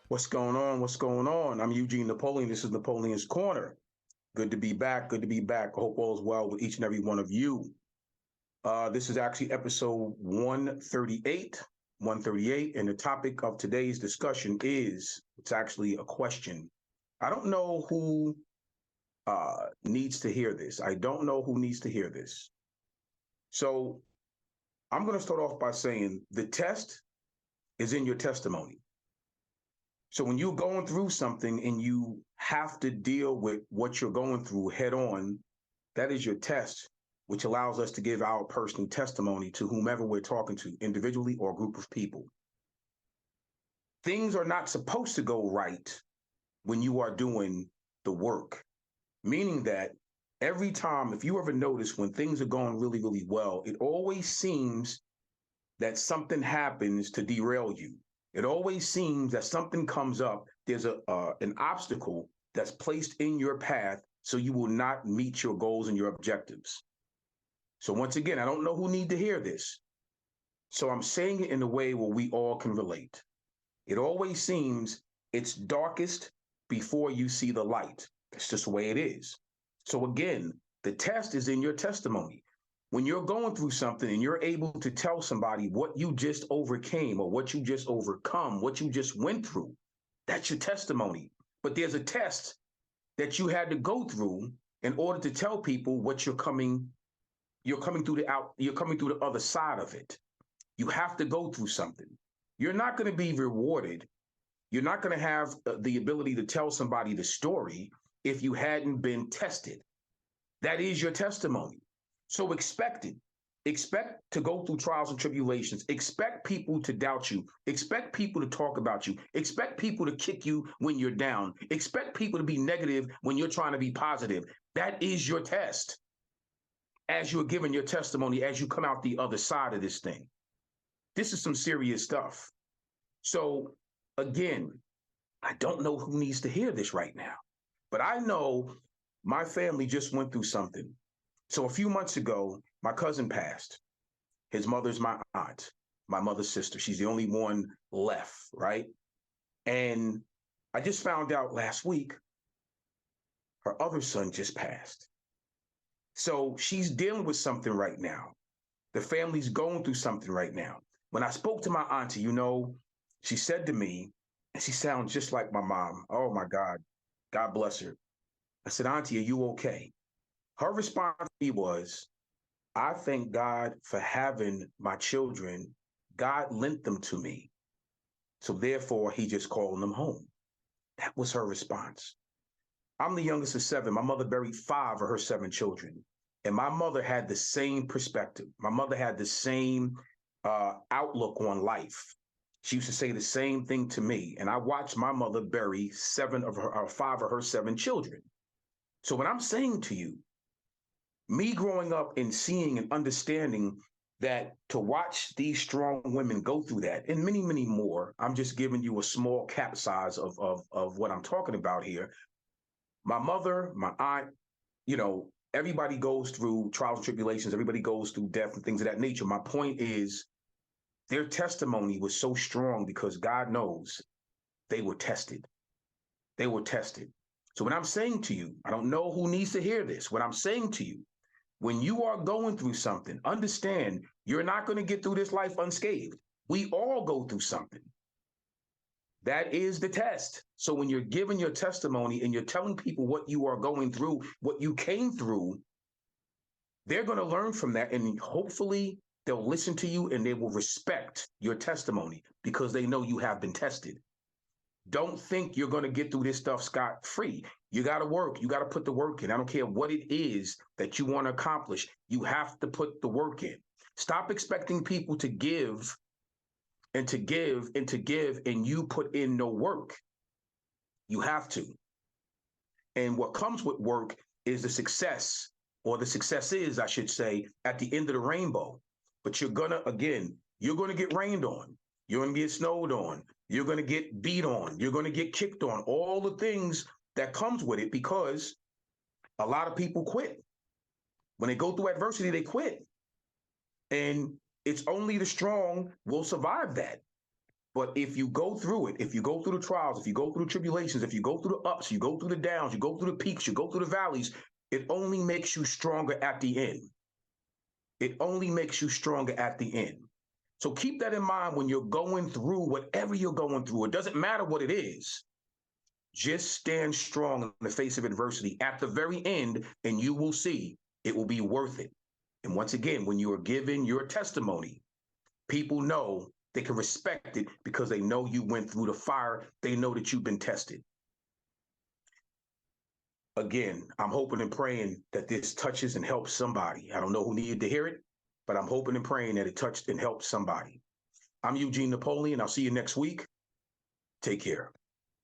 What's going on? What's going on? I'm Eugene Napoleon. This is Napoleon's Corner. Good to be back. Good to be back. I hope all is well with each and every one of you. This is actually episode 138. 138. And the topic of today's discussion is it's actually a question. I don't know who needs to hear this. I don't know who needs to hear this. So I'm going to start off by saying the test is in your testimony. So when you're going through something and you have to deal with what you're going through head on, that is your test, which allows us to give our personal testimony to whomever we're talking to, individually or a group of people. Things are not supposed to go right when you are doing the work, meaning that every time, if you ever notice when things are going really, really well, it always seems that something happens to derail you. It always seems that something comes up. There's an obstacle that's placed in your path so you will not meet your goals and your objectives. So once again, I don't know who need to hear this. So I'm saying it in a way where we all can relate. It always seems it's darkest before you see the light. That's just the way it is. So again, the test is in your testimony. When you're going through something and you're able to tell somebody what you just overcame or what you just overcome, what you just went through, that's your testimony. But there's a test that you had to go through in order to tell people what you're coming through the other side of it. You have to go through something. You're not going to be rewarded. You're not going to have the ability to tell somebody the story if you hadn't been tested. That is your testimony. So expect it. Expect to go through trials and tribulations. Expect people to doubt you. Expect people to talk about you. Expect people to kick you when you're down. Expect people to be negative when you're trying to be positive. That is your test as you're giving your testimony, as you come out the other side of this thing. This is some serious stuff. So again, I don't know who needs to hear this right now, but I know my family just went through something. So a few months ago, my cousin passed. His mother's my aunt, my mother's sister. She's the only one left, right? And I just found out last week, her other son just passed. So she's dealing with something right now. The family's going through something right now. When I spoke to my auntie, she said to me, and she sounds just like my mom. Oh my God, God bless her. I said, Auntie, are you okay? Her response to me was, I thank God for having my children. God lent them to me. So therefore, he just called them home. That was her response. I'm the youngest of seven. My mother buried 5 of her 7 children. And my mother had the same perspective. My mother had the same outlook on life. She used to say the same thing to me. And I watched my mother bury 5 of her 7 children. So what I'm saying to you, me growing up and seeing and understanding that to watch these strong women go through that and many, many more, I'm just giving you a small cap size of what I'm talking about here. My mother, my aunt, everybody goes through trials and tribulations. Everybody goes through death and things of that nature. My point is their testimony was so strong because God knows they were tested. They were tested. So what I'm saying to you, I don't know who needs to hear this. What I'm saying to you, when you are going through something, understand you're not going to get through this life unscathed. We all go through something. That is the test. So when you're giving your testimony and you're telling people what you are going through, what you came through, they're going to learn from that. And hopefully they'll listen to you and they will respect your testimony because they know you have been tested. Don't think you're going to get through this stuff scot-free. You got to work. You got to put the work in. I don't care what it is that you want to accomplish. You have to put the work in. Stop expecting people to give and to give and to give, and you put in no work. You have to. And what comes with work is the success, or the success is, I should say, at the end of the rainbow. But you're going to get rained on. You're going to get snowed on. You're going to get beat on. You're going to get kicked on. All the things that comes with it because a lot of people quit. When they go through adversity, they quit. And it's only the strong will survive that. But if you go through it, if you go through the trials, if you go through the tribulations, if you go through the ups, you go through the downs, you go through the peaks, you go through the valleys, it only makes you stronger at the end. It only makes you stronger at the end. So keep that in mind when you're going through whatever you're going through. It doesn't matter what it is. Just stand strong in the face of adversity at the very end, and you will see it will be worth it. And once again, when you are given your testimony, people know they can respect it because they know you went through the fire. They know that you've been tested. Again, I'm hoping and praying that this touches and helps somebody. I don't know who needed to hear it, but I'm hoping and praying that it touched and helped somebody. I'm Eugene Napoleon. I'll see you next week. Take care.